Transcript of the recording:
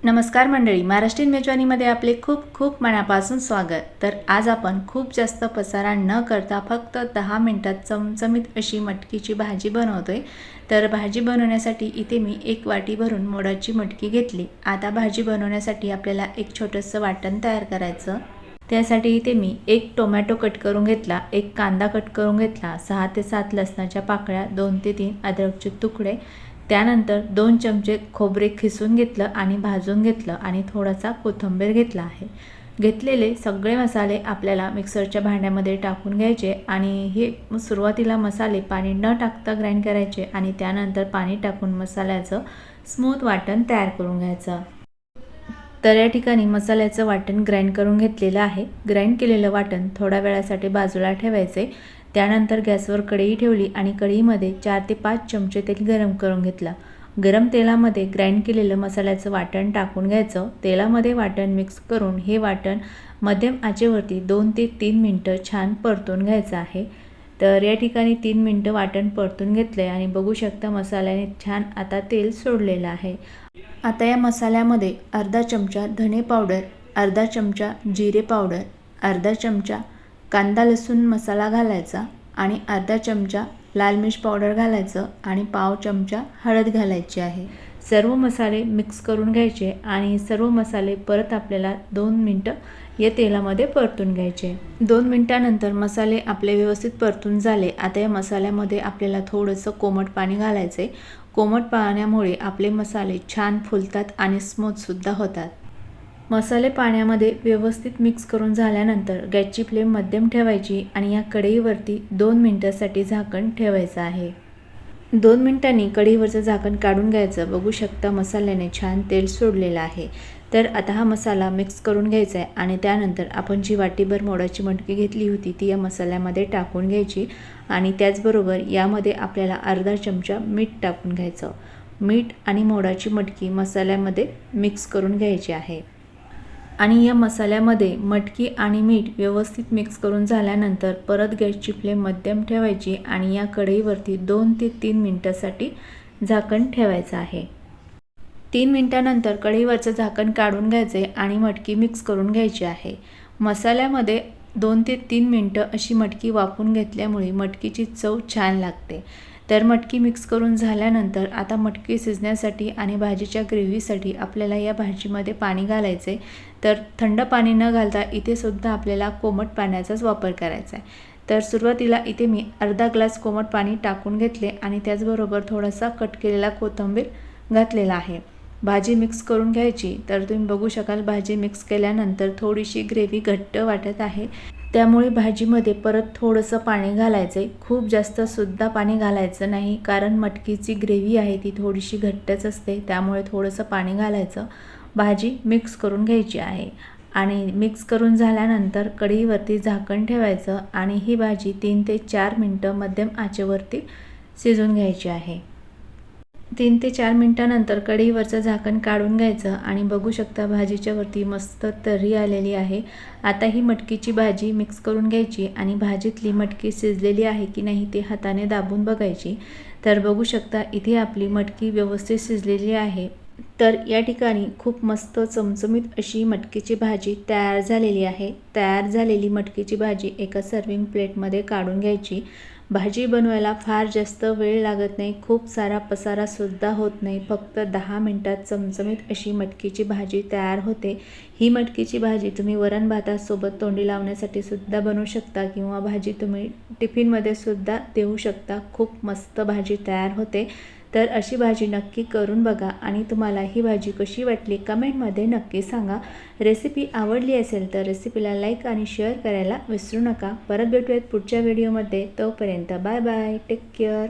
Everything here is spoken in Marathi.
नमस्कार मंडळी, महाराष्ट्रीयन मेजवानीमध्ये आपले खूप खूप मनापासून स्वागत। तर आज आपण खूप जास्त पसारा न करता फक्त 10 मिनिटात चमचमीत अशी मटकीची भाजी बनवतोय। तर भाजी बनवण्यासाठी इथे मी 1 वाटी भरून मोडाची मटकी घेतली। आता भाजी बनवण्यासाठी आपल्याला एक छोटंसं वाटण तयार करायचं। त्यासाठी इथे मी 1 टोमॅटो कट करून घेतला, 1 कांदा कट करून घेतला, 6 ते 7 लसणाच्या पाकळ्या, 2 ते 3 अद्रकचे तुकडे, त्यानंतर 2 चमचे खोबरे खिसून घेतलं आणि भाजून घेतलं आणि थोडासा कोथिंबीर घेतला आहे। घेतलेले सगळे मसाले आपल्याला मिक्सरच्या भांड्यामध्ये टाकून घ्यायचे आणि हे सुरुवातीला मसाले पाणी न टाकता ग्राइंड करायचे आणि त्यानंतर पाणी टाकून मसाल्याचं स्मूथ वाटण तयार करून घ्यायचं। तर या ठिकाणी मसाल्याचं वाटण ग्राइंड करून घेतलेलं आहे। ग्राइंड केलेलं वाटण थोड्या वेळासाठी बाजूला ठेवायचे। त्यानंतर गॅसवर कढई ठेवली आणि कढईमध्ये 4 ते 5 चमचे तेल गरम करून घेतलं। गरम तेलामध्ये ग्राइंड केलेलं मसाल्याचं वाटण टाकून घ्यायचं। तेलामध्ये वाटण मिक्स करून हे वाटण मध्यम आचेवरती 2 ते 3 मिनिटं छान परतून घ्यायचं आहे। तर या ठिकाणी 3 मिनिटं वाटण परतून घेतले आणि बघू शकता मसाल्याने छान आता तेल सोडलेलं आहे। आता या मसाल्यामध्ये अर्धा चमचा धने पावडर, अर्धा चमचा जिरे पावडर, अर्धा चमचा कांदा लसूण मसाला घालायचा आणि अर्धा चमचा लाल मिर्च पावडर घालायचं आणि पाव चमचा हळद घालायची आहे। सर्व मसाले मिक्स करून घ्यायचे आणि सर्व मसाले परत आपल्याला 2 मिनिटं या तेलामध्ये परतून घ्यायचे। 2 मिनिटांनंतर मसाले आपले व्यवस्थित परतून झाले। आता या मसाल्यामध्ये आपल्याला थोडंसं कोमट पाणी घालायचे। कोमट पाण्यामुळे आपले मसाले छान फुलतात आणि स्मूथ सुद्धा होतात। मसाले पाण्यामध्ये व्यवस्थित मिक्स करून झाल्यानंतर गॅसची फ्लेम मध्यम ठेवायची आणि या कढईवरती 2 मिनिटांसाठी झाकण ठेवायचं आहे। 2 मिनिटांनी कढईवरचं झाकण काढून घ्यायचं। बघू शकता मसाल्याने छान तेल सोडलेलं आहे। तर आता हा मसाला मिक्स करून घ्यायचा आहे आणि त्यानंतर आपण जी वाटीभर मोडाची मटकी घेतली होती ती या मसाल्यामध्ये टाकून घ्यायची आणि त्याचबरोबर यामध्ये आपल्याला अर्धा चमचा मीठ टाकून घ्यायचं। मीठ आणि मोडाची मटकी मसाल्यामध्ये मिक्स करून घ्यायची आहे आणि या मसाल्यामध्ये मटकी आणि मीठ व्यवस्थित मिक्स करून झाल्यानंतर परत गॅसची फ्लेम मध्यम ठेवायची आणि या कढईवरती 2 ते 3 मिनिटांसाठी झाकण ठेवायचं आहे। 3 मिनिटांनंतर कढईवरचं झाकण काढून घ्यायचे आणि मटकी मिक्स करून घ्यायची आहे। मसाल्यामध्ये 2 ते 3 मिनिटं अशी मटकी वाफवून घेतल्यामुळे मटकीची चव छान लागते। तर मटकी मिक्स करून झाल्यानंतर आता मटकी शिजण्यासाठी आणि भाजीच्या ग्रेव्हीसाठी आपल्याला या भाजीमध्ये पाणी घालायचे। तर थंड पाणी न घालता इथे सुद्धा आपल्याला कोमट पाण्याचाच वापर करायचा आहे। तर सुरुवातीला इथे मी अर्धा ग्लास कोमट पाणी टाकून घेतले आणि त्याचबरोबर थोडासा कट केलेला कोथिंबीर घातलेला आहे। भाजी मिक्स करून घ्यायची। तर तुम्ही बघू शकाल भाजी मिक्स केल्यानंतर थोडीशी ग्रेव्ही घट्ट वाटत आहे, त्यामुळे भाजीमध्ये परत थोडंसं पाणी घालायचं आहे। खूप जास्त सुद्धा पाणी घालायचं नाही, कारण मटकीची ग्रेव्ही आहे ती थोडीशी घट्टच असते, त्यामुळे थोडंसं पाणी घालायचं। भाजी मिक्स करून घ्यायची आहे आणि मिक्स करून झाल्यानंतर कढईवरती झाकण ठेवायचं आणि ही भाजी 3 ते 4 मिनिटं मध्यम आचेवरती शिजून घ्यायची आहे। 3 ते 4 मिनिटांनंतर कढईवरचं झाकण काढून घ्यायचं आणि बघू शकता भाजीच्या वरती मस्त तर्री आलेली आहे। आता ही मटकीची भाजी मिक्स करून घ्यायची आणि भाजीतली मटकी शिजलेली आहे की नाही ते हाताने दाबून बघायची। तर बघू शकता इथे आपली मटकी व्यवस्थित शिजलेली आहे। तर या ठिकाणी खूप मस्त चमचमीत अशी मटकीची भाजी तयार झालेली आहे। तयार झालेली मटकीची भाजी एका सर्विंग प्लेटमध्ये काढून घ्यायची। भाजी बनवायला फार जास्त वेळ लागत नाही, खूप सारा पसारा सुद्धा होत नाही, फक्त 10 मिनिटात चमचमीत अशी मटकीची भाजी तयार होते। ही मटकीची भाजी तुम्ही वरण भातासोबत तोंडी लावण्यासाठी सुद्धा बनवू शकता किंवा भाजी तुम्ही टिफिनमध्ये सुद्धा देऊ शकता। खूप मस्त भाजी तयार होते। तर अशी भाजी नक्की करून बघा आणि तुम्हाला ही भाजी कशी वाटली कमेंटमध्ये नक्की सांगा। रेसिपी आवडली असेल तर रेसिपीला लाईक आणि शेअर करायला विसरू नका। परत भेटूयात पुढच्या व्हिडिओमध्ये, तोपर्यंत बाय बाय, टेक केअर।